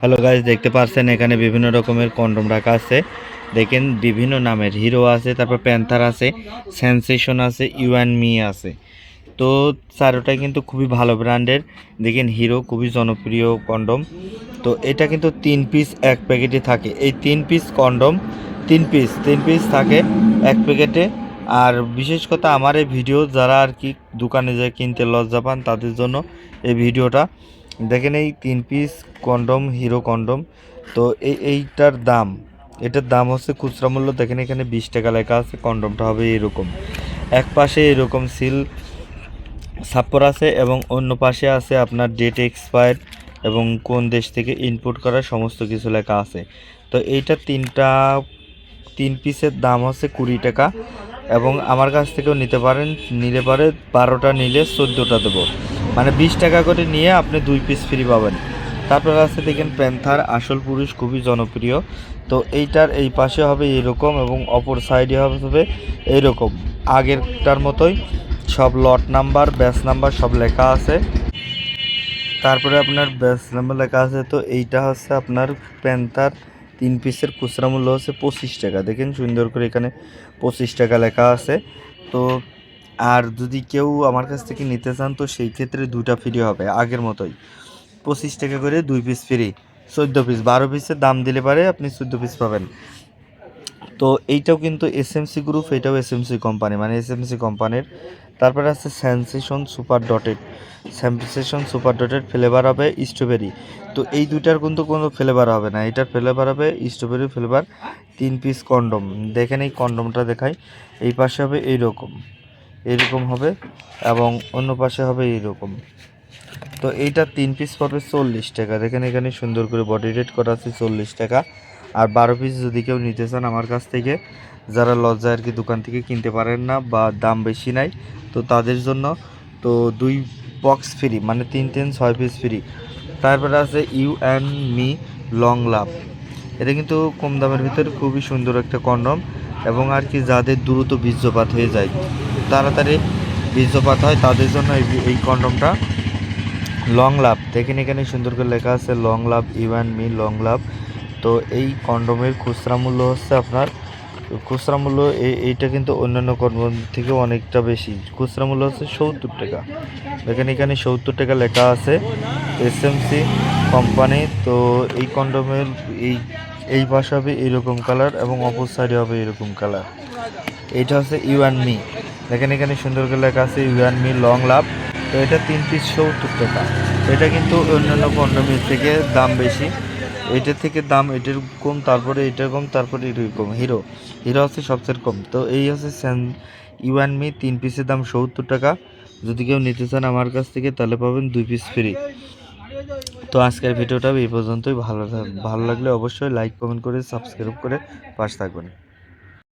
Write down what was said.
Hello guys, দেখতে পাচ্ছেন এখানে বিভিন্ন রকমের কন্ডম রাখা আছে। দেখেন বিভিন্ন নামের হিরো আছে, তারপর প্যান্থার আছে, সেন্সেশন আছে, ইউ অ্যান্ড মি আছে। তো চারোটাই কিন্তু খুবই ভালো ব্র্যান্ডের। দেখেন হিরো খুবই জনপ্রিয় কন্ডম। তো এটা কিন্তু 3 পিস এক প্যাকেটে থাকে। এই 3 পিস কন্ডম 3 পিস থাকে এক প্যাকেটে। আর বিশেষ কথা আমার এই ভিডিও যারা আর কি দোকানে যায় কিনতে লজ্জা পান তাদের জন্য এই ভিডিওটা। দেখেন এই 3 পিস কন্ডম হিরো কন্ডম। তো এটার দাম হচ্ছে খুচরা মূল্য। দেখেন এখানে 20 টাকা লেখা আছে। কন্ডমটা হবে এরকম, এক পাশে এরকম সিল ছাপ্পর আছে এবং অন্য পাশে আছে আপনার ডেট এক্সপায়ার এবং কোন দেশ থেকে ইনপুট করা সমস্ত কিছু লেখা আছে। তো এইটা 3 পিসের দাম হচ্ছে 20 টাকা এবং আমার কাছ থেকেও নিতে পারেন। নিলে পারে 12টা নিলে 14টা দেবো, মানে 20 টাকা করে নিয়ে আপনি 2 পিস ফ্রি পাবেন। তারপর আছে দেখেন প্যান্থার আসল পুরুষ, খুবই জনপ্রিয়। তো এইটার এই পাশে হবে এরকম এবং অপর সাইডে হবে এইরকম, আগেরটার মতোই সব লট নাম্বার ব্যাচ নাম্বার সব লেখা আছে। তারপরে আপনার ব্যাচ নাম্বার লেখা আছে। তো এইটা হচ্ছে আপনার প্যান্থার 3 পিসের খুচরা মূল্য হচ্ছে 25 টাকা। দেখেন সুন্দর করে এখানে 25 টাকা লেখা আছে। তো আর যদি কেউ আমার কাছ থেকে নিতে চান তো সেই ক্ষেত্রে 2টা ফ্রি হবে আগের মতোই, 25 টাকা করে 2 পিস ফ্রি। 14 পিস, 12 পিসের দাম দিলে পারে আপনি 14 পিস পাবেন। তো এইটাও কিন্তু এসএমসি গ্রুপ, এটাও এসএমসি কোম্পানি, মানে এসএমসি কোম্পানির। তারপরে আছে সেন্সেশন সুপার ডটেড ফ্লেভার হবে স্ট্রবেরি। তো এই দুইটার কিন্তু কোনো ফ্লেভার হবে না, এটার ফ্লেভার হবে স্ট্রবেরি ফ্লেভার। 3 piece condom. দেখেন এই কন্ডমটা দেখাই। এই পাশে হবে এইরকম হবে এবং অন্য পাশে হবে এইরকম। তো এইটা 3 পিস পড়বে 40 টাকা। দেখেন এখানে সুন্দর করে বডি রেট করা আছে 40 টাকা। আর 12 পিস যদি কেউ নিতে চান আমার কাছ থেকে, যারা লজ্জা আর কি দোকান থেকে কিনতে পারেন না বা দাম বেশি নাই, তো তাদের জন্য তো 2 বক্স ফ্রি, মানে 3 3 6 পিস ফ্রি। তারপরে আছে ইউ অ্যান্ড মি লং লাভ। এটা কিন্তু কম দামের ভিতরে খুবই সুন্দর একটা কন্ডম এবং আর কি যাদের দ্রুত বীর্যপাত হয়ে যায়, তাড়াতাড়ি বীর্যপাত হয় তাদের জন্য এই কন্ডমটা লং লাভ। দেখেন এখানে সুন্দর করে লেখা আছে long love you and me long love. তো এই কন্ডমের খুচরা মূল্য হচ্ছে আপনার খুচরা মূল্য এইটা কিন্তু অন্যান্য কন্ডম থেকে অনেকটা বেশি। খুচরা মূল্য হচ্ছে 70 টাকা। দেখেন এখানে 70 টাকা লেখা আছে, এসএমসি কোম্পানি। তো এই কন্ডমের এই এই পাশে হবে এরকম কালার এবং অপর সাইডে হবে এরকম কালার। এইটা হচ্ছে ইউ অ্যান্ড মি। দেখেন এখানে সুন্দর করে লেখা আছে you and me long love. তো এটা 3 পিস 70 টাকা। এটা কিন্তু অন্যান্য কন্ডমের থেকে দাম বেশি, এটার থেকে দাম এটার কম, তারপরে এটার কম, তারপরে এরকম হিরো হচ্ছে সবচেয়ে কম। তো এই হচ্ছে ইউ অ্যান্ড মি 3 পিসের দাম 70 টাকা। যদি কেউ নিতে চান আমার কাছ থেকে তাহলে পাবেন 2 পিস ফ্রি। তো আজকের ভিডিওটা এই পর্যন্তই। ভালো লাগলে অবশ্যই লাইক কমেন্ট করে সাবস্ক্রাইব করে পাশে থাকবেন।